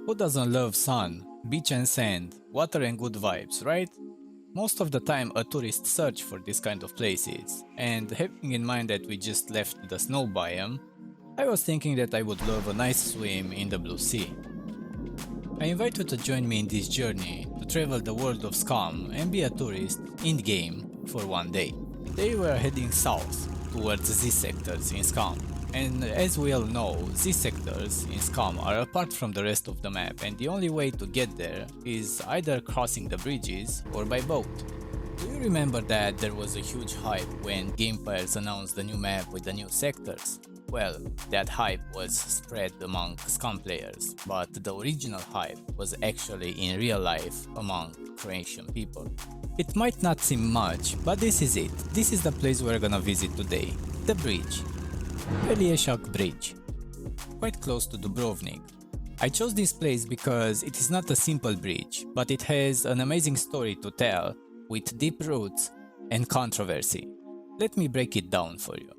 Who doesn't love sun, beach and sand, water and good vibes, right? Most of the time a tourist search for this kind of places, and having in mind that we just left the snow biome, I was thinking that I would love a nice swim in the blue sea. I invite you to join me in this journey to travel the world of SCUM and be a tourist in-game for one day. Today we are heading south towards these sectors in SCUM. And as we all know, these sectors in SCUM are apart from the rest of the map, and the only way to get there is either crossing the bridges or by boat. Do you remember that there was a huge hype when Gameplayers announced the new map with the new sectors? Well, that hype was spread among SCUM players, but the original hype was actually in real life among Croatian people. It might not seem much, but this is it. This is the place we're gonna visit today, the bridge. Peljesac Bridge, quite close to Dubrovnik. I chose this place because it is not a simple bridge, but it has an amazing story to tell with deep roots and controversy. Let me break it down for you.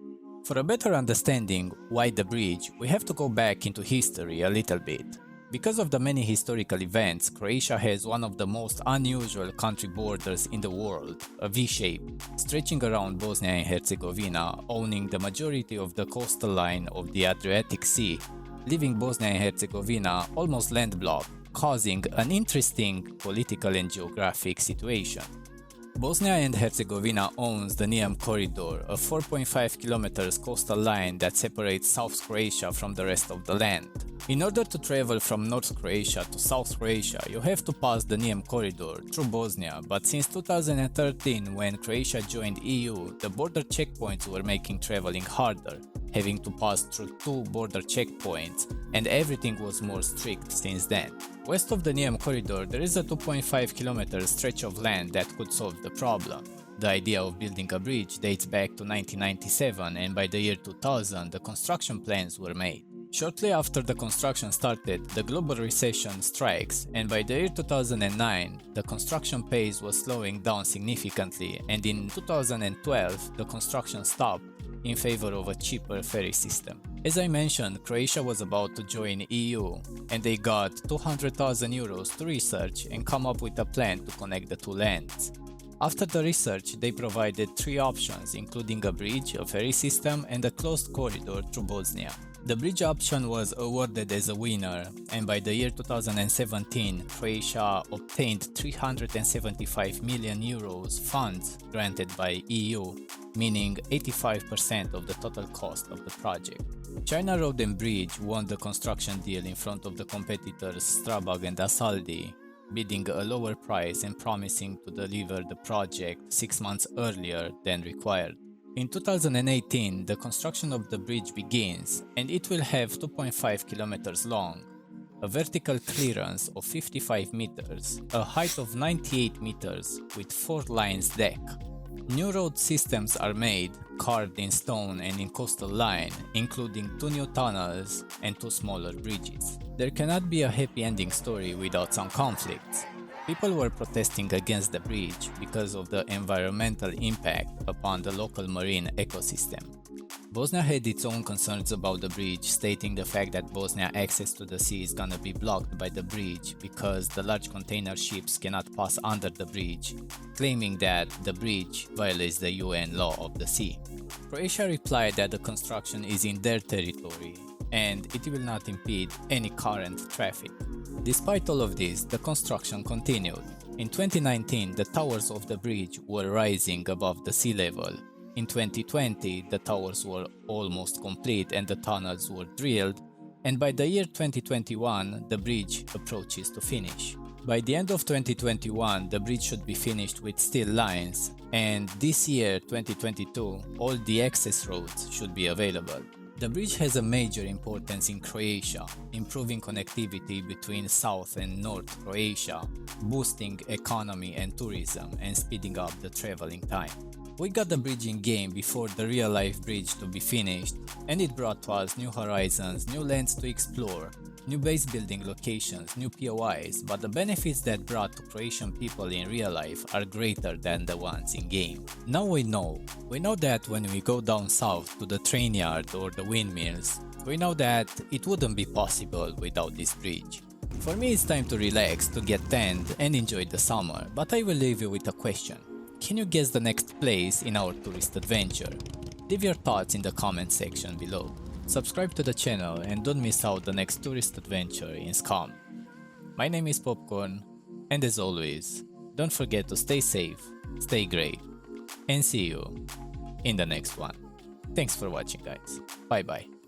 For a better understanding why the bridge, we have to go back into history a little bit. Because of the many historical events, Croatia has one of the most unusual country borders in the world, a V-shape, stretching around Bosnia and Herzegovina, owning the majority of the coastal line of the Adriatic Sea, leaving Bosnia and Herzegovina almost landlocked, causing an interesting political and geographic situation. Bosnia and Herzegovina owns the Neum Corridor, a 4.5 kilometers coastal line that separates South Croatia from the rest of the land. In order to travel from North Croatia to South Croatia, you have to pass the Neum Corridor through Bosnia, but since 2013, when Croatia joined EU, the border checkpoints were making traveling harder, having to pass through 2 border checkpoints, and everything was more strict since then. West of the Neum Corridor, there is a 2.5 km stretch of land that could solve the problem. The idea of building a bridge dates back to 1997, and by the year 2000, the construction plans were made. Shortly after the construction started, the global recession strikes, and by the year 2009, the construction pace was slowing down significantly, and in 2012, the construction stopped in favor of a cheaper ferry system. As I mentioned, Croatia was about to join EU, and they got 200,000 euros to research and come up with a plan to connect the two lands. After the research, they provided 3 options, including a bridge, a ferry system, and a closed corridor through Bosnia. The bridge option was awarded as a winner, and by the year 2017, Croatia obtained 375 million euros funds granted by EU, meaning 85% of the total cost of the project. China Road and Bridge won the construction deal in front of the competitors Strabag and Asaldi, bidding a lower price and promising to deliver the project 6 months earlier than required. In 2018, the construction of the bridge begins, and it will have 2.5 kilometers long, a vertical clearance of 55 meters, a height of 98 meters with 4 lines deck. New road systems are made, carved in stone and in coastal line, including 2 new tunnels and 2 smaller bridges. There cannot be a happy ending story without some conflicts. People were protesting against the bridge because of the environmental impact upon the local marine ecosystem. Bosnia had its own concerns about the bridge, stating the fact that Bosnia access to the sea is gonna be blocked by the bridge because the large container ships cannot pass under the bridge, claiming that the bridge violates the UN law of the sea. Croatia replied that the construction is in their territory and it will not impede any current traffic. Despite all of this, the construction continued. In 2019, the towers of the bridge were rising above the sea level. In 2020, the towers were almost complete and the tunnels were drilled, and by the year 2021, the bridge approaches to finish. By the end of 2021, the bridge should be finished with steel lines, and this year, 2022, all the access roads should be available. The bridge has a major importance in Croatia, improving connectivity between South and North Croatia, boosting economy and tourism, and speeding up the traveling time. We got the bridge in game before the real-life bridge to be finished, and it brought to us new horizons, new lands to explore, new base building locations, new POIs, but the benefits that brought to Croatian people in real life are greater than the ones in game. Now we know that when we go down south to the train yard or the windmills, we know that it wouldn't be possible without this bridge. For me it's time to relax, to get tanned and enjoy the summer, but I will leave you with a question. Can you guess the next place in our tourist adventure? Leave your thoughts in the comment section below. Subscribe to the channel and don't miss out the next tourist adventure in SCUM. My name is Popcorn, and as always, don't forget to stay safe, stay great, and see you in the next one. Thanks for watching, guys. Bye bye.